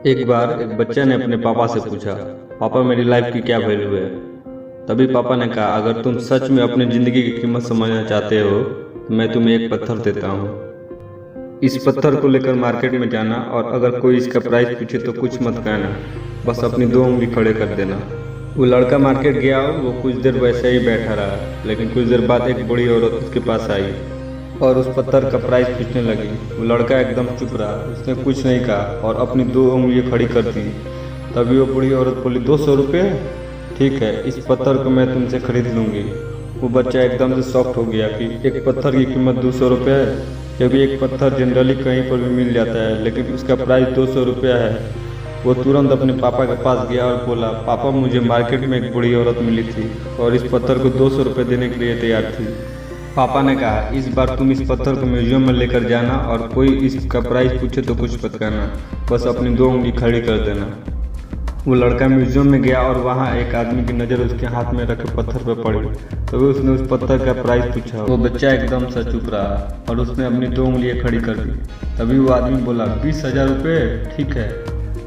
एक बार एक बच्चा ने अपने पापा से पूछा, पापा मेरी लाइफ की क्या वैल्यू है। तभी पापा ने कहा, अगर तुम सच में अपनी जिंदगी की कीमत समझना चाहते हो तो मैं तुम्हें एक पत्थर देता हूँ। इस पत्थर को लेकर मार्केट में जाना और अगर कोई इसका प्राइस पूछे तो कुछ मत कहना, बस अपनी दो उंगली खड़े कर देना। वो लड़का मार्केट गया, वो कुछ देर वैसे ही बैठा रहा, लेकिन कुछ देर बाद एक बूढ़ी औरत उसके पास आई और उस पत्थर का प्राइस पूछने लगी। वो लड़का एकदम चुप रहा, उसने कुछ नहीं कहा और अपनी दो उंगलियां खड़ी कर दी। तभी वो बूढ़ी औरत बोली, 200 रुपये? ठीक है, इस पत्थर को मैं तुमसे खरीद लूंगी। वो बच्चा एकदम से शॉक्ड हो गया कि एक पत्थर की कीमत 200 रुपये है, क्योंकि एक पत्थर जनरली कहीं पर भी मिल जाता है, लेकिन उसका प्राइस 200 रुपया है। वो तुरंत अपने पापा के पास गया और बोला, पापा मुझे मार्केट में एक बूढ़ी औरत मिली थी और इस पत्थर को 200 रुपये देने के लिए तैयार थी। पापा ने कहा, इस बार तुम इस पत्थर को म्यूजियम में लेकर जाना और कोई इसका प्राइस पूछे तो कुछ मत कहना, बस अपनी दो उंगली खड़ी कर देना। वो लड़का म्यूजियम में गया और वहाँ एक आदमी की नज़र उसके हाथ में रखे पत्थर पर पड़ी। तभी उसने उस पत्थर का प्राइस पूछा। वो बच्चा एकदम से चुप रहा और उसने अपनी दो उंगलियां खड़ी कर दी। तभी वो आदमी बोला, 20,000 रुपये? ठीक है,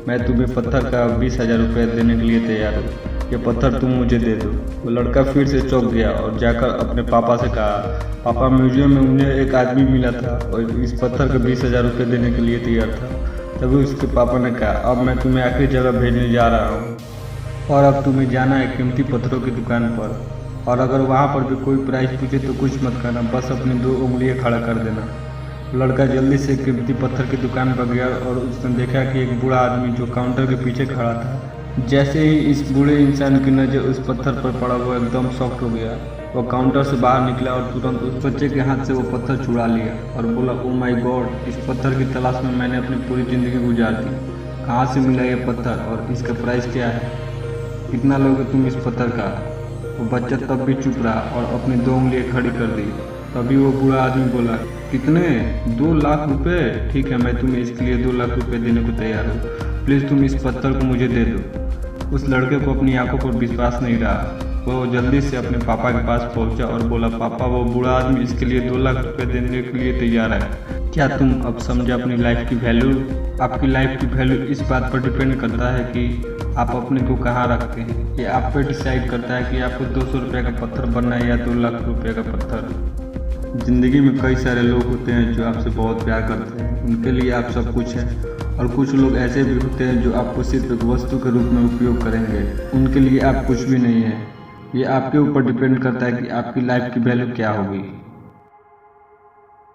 मैं तुम्हें पत्थर का 20,000 रुपये देने के लिए तैयार हूँ, ये पत्थर तुम मुझे दे दो। वो लड़का फिर से चौंक गया और जाकर अपने पापा से कहा, पापा म्यूजियम में मुझे एक आदमी मिला था और इस पत्थर का 20,000 रुपये देने के लिए तैयार था। तभी उसके पापा ने कहा, अब मैं तुम्हें आखिरी जगह भेजने जा रहा हूँ और अब तुम्हें जाना है कीमती पत्थरों की दुकान पर, और अगर वहाँ पर भी कोई प्राइस पूछे तो कुछ मत करना, बस अपनी दो उंगलियाँ खड़ा कर देना। लड़का जल्दी से कीमती पत्थर की दुकान पर गया और उसने देखा कि एक बूढ़ा आदमी जो काउंटर के पीछे खड़ा था। जैसे ही इस बूढ़े इंसान की नज़र उस पत्थर पर पड़ा, वो एकदम शॉक्ड हो गया। वो काउंटर से बाहर निकला और तुरंत उस बच्चे के हाथ से वो पत्थर छुड़ा लिया और बोला, ओ माय गॉड, इस पत्थर की तलाश में मैंने अपनी पूरी ज़िंदगी गुजार दी। कहाँ से मिला ये पत्थर और इसका प्राइस क्या है? कितना लोगे तुम इस पत्थर का? वो बच्चा तब भी चुप रहा और अपनी दो उंगलियाँ खड़ी कर दी। तभी वो बूढ़ा आदमी बोला, कितने? 2 लाख रुपए? ठीक है, मैं तुम्हें इसके लिए 2 लाख रुपए देने को तैयार हूँ, प्लीज़ तुम इस पत्थर को मुझे दे दो। उस लड़के को अपनी आंखों पर विश्वास नहीं रहा। वो जल्दी से अपने पापा के पास पहुंचा और बोला, पापा वो बूढ़ा आदमी इसके लिए 2 लाख रुपए देने के लिए तैयार है। क्या तुम अब समझे अपनी लाइफ की वैल्यू? आपकी लाइफ की वैल्यू इस बात पर डिपेंड करता है कि आप अपने को कहाँ रखते हैं। ये आप पे डिसाइड करता है कि आपको 200 रुपये का पत्थर बनना है या 2 लाख रुपये का पत्थर। ज़िंदगी में कई सारे लोग होते हैं जो आपसे बहुत प्यार करते हैं, उनके लिए आप सब कुछ हैं, और कुछ लोग ऐसे भी होते हैं जो आपको सिर्फ एक वस्तु के रूप में उपयोग करेंगे, उनके लिए आप कुछ भी नहीं है। ये आपके ऊपर डिपेंड करता है कि आपकी लाइफ की वैल्यू क्या होगी।